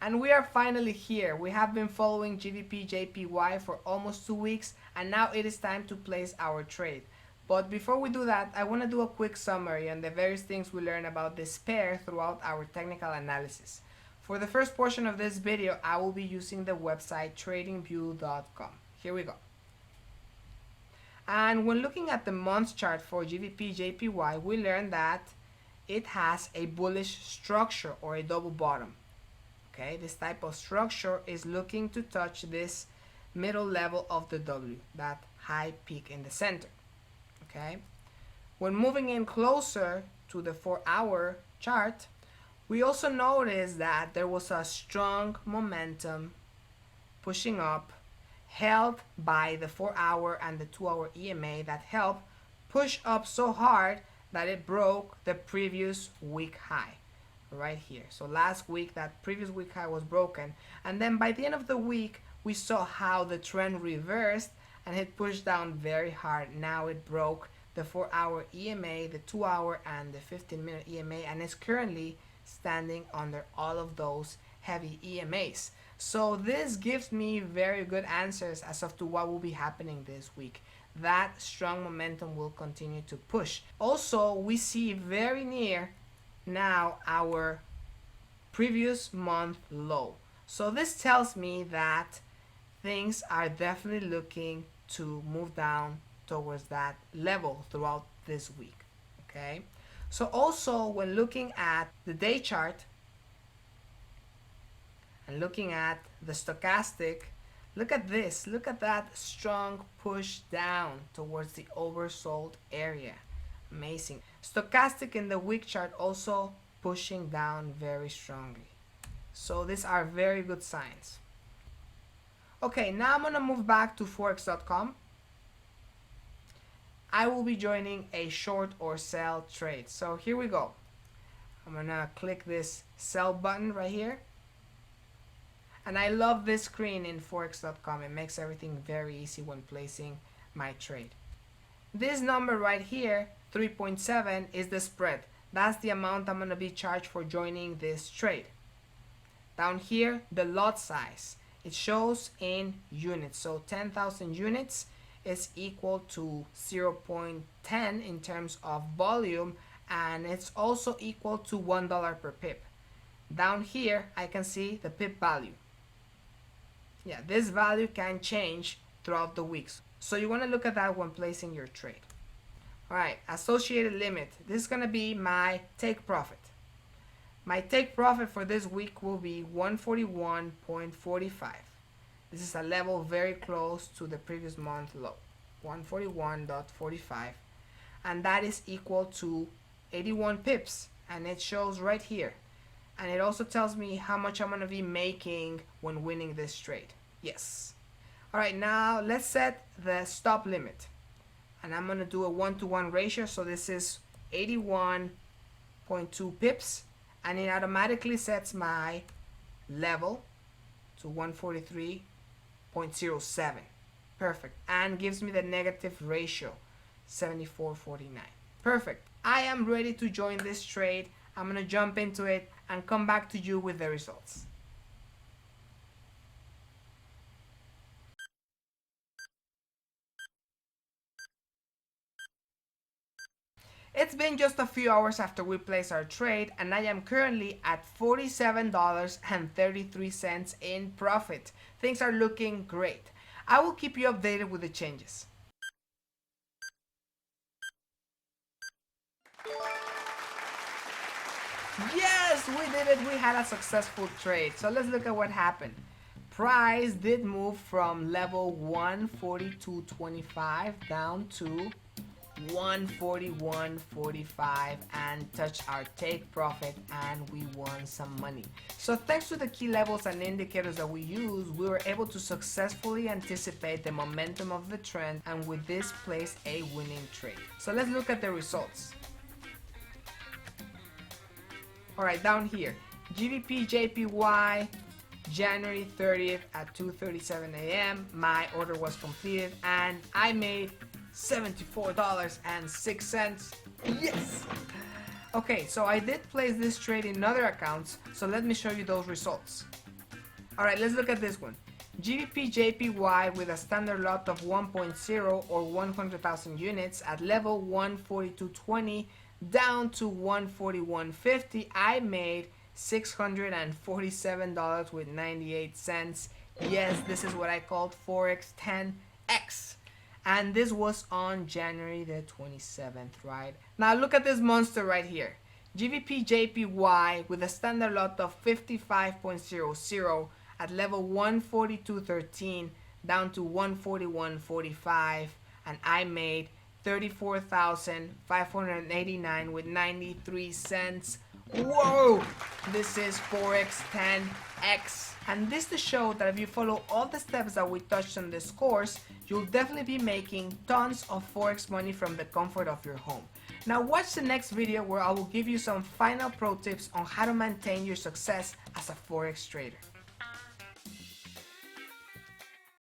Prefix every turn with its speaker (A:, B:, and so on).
A: And we are finally here. We have been following GBP JPY for almost 2 weeks, and now it is time to place our trade. But before we do that, I want to do a quick summary on the various things we learned about this pair throughout our technical analysis. For the first portion of this video, I will be using the website tradingview.com. Here we go. And when looking at the month chart for GBP JPY, we learned that it has a bullish structure or a double bottom. Okay, this type of structure is looking to touch this middle level of the W, that high peak in the center. Okay, when moving in closer to the 4-hour chart, we also notice that there was a strong momentum pushing up, held by the 4-hour and the 2-hour EMA that helped push up so hard that it broke the previous week high right here. So last week that previous week high was broken, and then by the end of the week we saw how the trend reversed and it pushed down very hard. Now it broke the 4-hour EMA, the 2-hour and the 15-minute EMA, and is currently standing under all of those heavy EMAs. So this gives me very good answers as to what will be happening this week. That strong momentum will continue to push. Also, we see very near now our previous month low. So this tells me that things are definitely looking to move down towards that level throughout this week. Okay, so also when looking at the day chart and looking at the stochastic, look at this, look at that strong push down towards the oversold area. Amazing. Stochastic in the week chart also pushing down very strongly. So these are very good signs. Okay, now I'm gonna move back to Forex.com. I will be joining a short or sell trade. So here we go. I'm gonna click this sell button right here. And I love this screen in Forex.com. It makes everything very easy when placing my trade. This number right here, 3.7, is the spread. That's the amount I'm going to be charged for joining this trade. Down here, the lot size. It shows in units. So 10,000 units is equal to 0.10 in terms of volume, and it's also equal to $1 per pip. Down here, I can see the pip value. Yeah, this value can change throughout the weeks. So you want to look at that when placing your trade. Alright, associated limit. This is going to be my take profit. My take profit for this week will be 141.45. This is a level very close to the previous month low, 141.45. And that is equal to 81 pips. And it shows right here. And it also tells me how much I'm going to be making when winning this trade. Yes. Alright, now let's set the stop limit. And I'm going to do a 1-to-1 ratio. So this is 81.2 pips. And it automatically sets my level to 143.07. Perfect. And gives me the negative ratio, 74.49. Perfect. I am ready to join this trade. I'm going to jump into it and come back to you with the results. It's been just a few hours after we placed our trade, and I am currently at $47.33 in profit. Things are looking great. I will keep you updated with the changes. Yes, we did it. We had a successful trade. So let's look at what happened. Price did move from level 142.25 down to 141.45 and touched our take profit, and we won some money. So thanks to the key levels and indicators that we use, we were able to successfully anticipate the momentum of the trend, and with this place a winning trade. So let's look at the results. Alright, down here, GBP JPY, January 30th at 2:37 a.m. My order was completed and I made $74.06. Yes! Okay, so I did place this trade in other accounts, so let me show you those results. Alright, let's look at this one. GBP JPY with a standard lot of 1.0 or 100,000 units at level 142.20 down to 141.50. I made $647 with 98 cents. Yes, this is what I called Forex 10x. And this was on January the 27th, right? Now look at this monster right here. GBP JPY with a standard lot of 55.00 at level 142.13 down to 141.45, and I made 34,589 with 93 cents. Whoa! This is Forex 10x. And this to show that if you follow all the steps that we touched on this course, you'll definitely be making tons of Forex money from the comfort of your home. Now watch the next video where I will give you some final pro tips on how to maintain your success as a Forex trader.